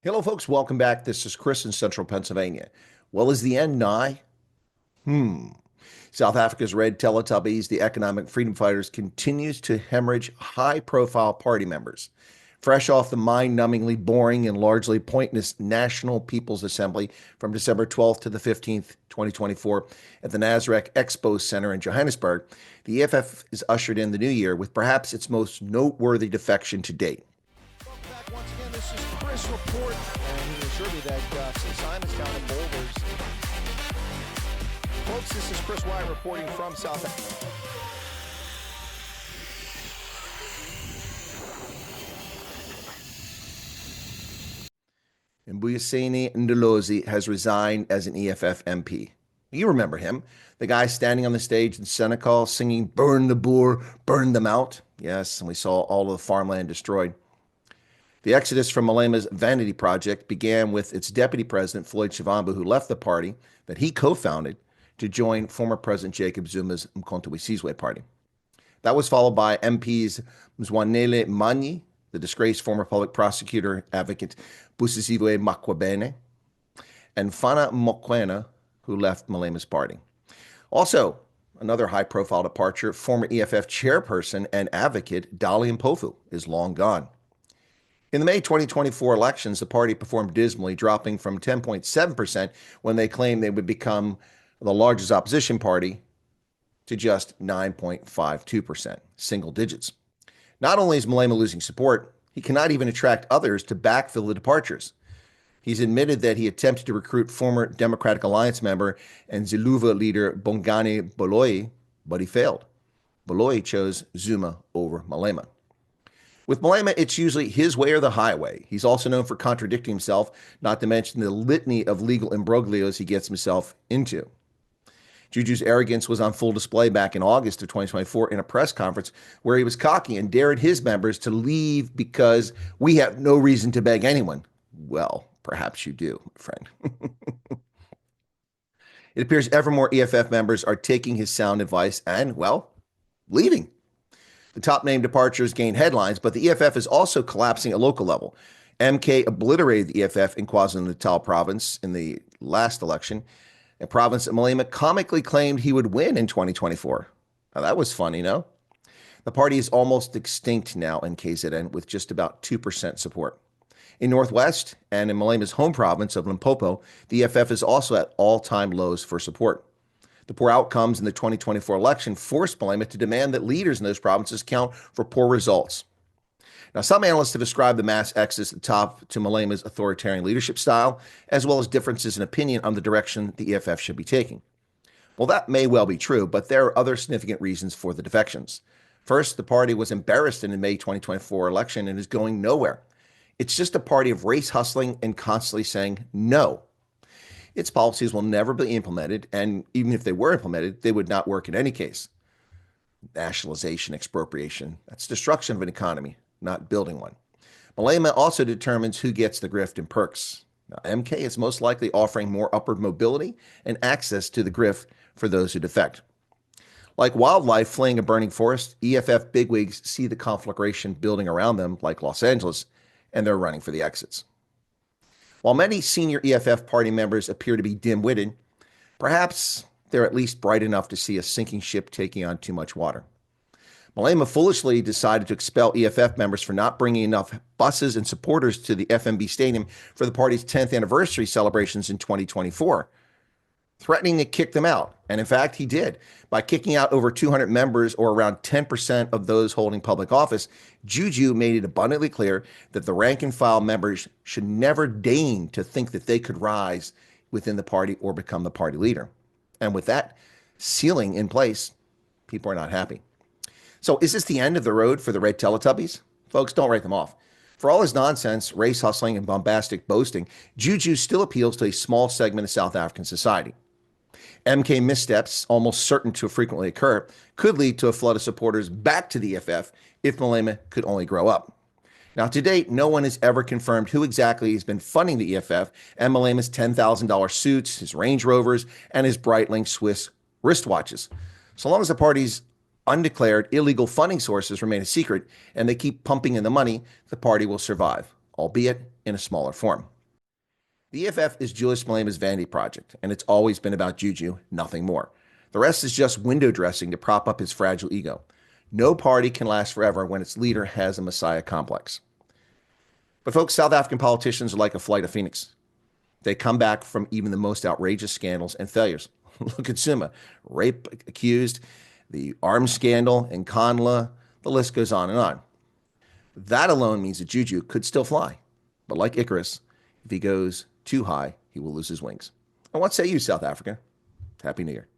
Hello, folks. Welcome back. This is Chris in central Pennsylvania. Well, is the end nigh? South Africa's red Teletubbies, the economic freedom fighters, continues to hemorrhage high-profile party members. Fresh off the mind-numbingly boring and largely pointless National People's Assembly from December 12th to the 15th, 2024, at the Nasrec Expo Center in Johannesburg, the EFF is ushered in the new year with perhaps its most noteworthy defection to date. Welcome back once again. This is Chris Report, and he assured me that since Simonstown and Boulders. Folks, this is Chris Wyatt reporting from South Africa. Ndlozi has resigned as an EFF MP. You remember him, the guy standing on the stage in Senegal singing, "Burn the Boer, burn them out." Yes, and we saw all of the farmland destroyed. The exodus from Malema's vanity project began with its deputy president, Floyd Shivambu, who left the party that he co-founded to join former President Jacob Zuma's Mkhonto party. That was followed by MPs Mzwanele Manyi, the disgraced former public prosecutor advocate Busisiwe Makwabene, and Fana Mokoena, who left Malema's party. Also, another high-profile departure, former EFF chairperson and advocate Dali Mpofu is long gone. In the May 2024 elections, the party performed dismally, dropping from 10.7% when they claimed they would become the largest opposition party to just 9.52%, single digits. Not only is Malema losing support, he cannot even attract others to backfill the departures. He's admitted that he attempted to recruit former Democratic Alliance member and Ziluva leader Bongani Baloyi, but he failed. Baloyi chose Zuma over Malema. With Malema, it's usually his way or the highway. He's also known for contradicting himself, not to mention the litany of legal imbroglios he gets himself into. Juju's arrogance was on full display back in August of 2024 in a press conference where he was cocky and dared his members to leave because we have no reason to beg anyone. Well, perhaps you do, my friend. It appears ever more EFF members are taking his sound advice and, well, leaving. The top-name departures gain headlines, but the EFF is also collapsing at local level. MK obliterated the EFF in KwaZulu-Natal province in the last election, a province that Malema comically claimed he would win in 2024. Now, that was fun, you know? The party is almost extinct now in KZN with just about 2% support. In Northwest and in Malema's home province of Limpopo, the EFF is also at all-time lows for support. The poor outcomes in the 2024 election forced Malema to demand that leaders in those provinces count for poor results. Now, some analysts have ascribed the mass exodus at the top to Malema's authoritarian leadership style, as well as differences in opinion on the direction the EFF should be taking. Well, that may well be true, but there are other significant reasons for the defections. First, the party was embarrassed in the May 2024 election and is going nowhere. It's just a party of race hustling and constantly saying no. Its policies will never be implemented, and even if they were implemented, they would not work in any case. Nationalization, expropriation, that's destruction of an economy, not building one. Malema also determines who gets the grift and perks. Now, MK is most likely offering more upward mobility and access to the grift for those who defect. Like wildlife fleeing a burning forest, EFF bigwigs see the conflagration building around them, like Los Angeles, and they're running for the exits. While many senior EFF party members appear to be dim-witted, perhaps they're at least bright enough to see a sinking ship taking on too much water. Malema foolishly decided to expel EFF members for not bringing enough buses and supporters to the FMB Stadium for the party's 10th anniversary celebrations in 2024, threatening to kick them out. And in fact, he did. By kicking out over 200 members, or around 10% of those holding public office, Juju made it abundantly clear that the rank-and-file members should never deign to think that they could rise within the party or become the party leader. And with that ceiling in place, people are not happy. So is this the end of the road for the red Teletubbies? Folks, don't write them off. For all his nonsense, race hustling, and bombastic boasting, Juju still appeals to a small segment of South African society. MK missteps, almost certain to frequently occur, could lead to a flood of supporters back to the EFF if Malema could only grow up. Now, to date, no one has ever confirmed who exactly has been funding the EFF and Malema's $10,000 suits, his Range Rovers, and his Breitling Swiss wristwatches. So long as the party's undeclared illegal funding sources remain a secret and they keep pumping in the money, the party will survive, albeit in a smaller form. The EFF is Julius Malema's vanity project, and it's always been about juju, nothing more. The rest is just window dressing to prop up his fragile ego. No party can last forever when its leader has a messiah complex. But folks, South African politicians are like a flight of phoenix. They come back from even the most outrageous scandals and failures. Look at Suma, rape accused, the arms scandal in Conla, the list goes on and on. That alone means that juju could still fly. But like Icarus, if he goes too high, he will lose his wings. And what say you, South Africa? Happy New Year.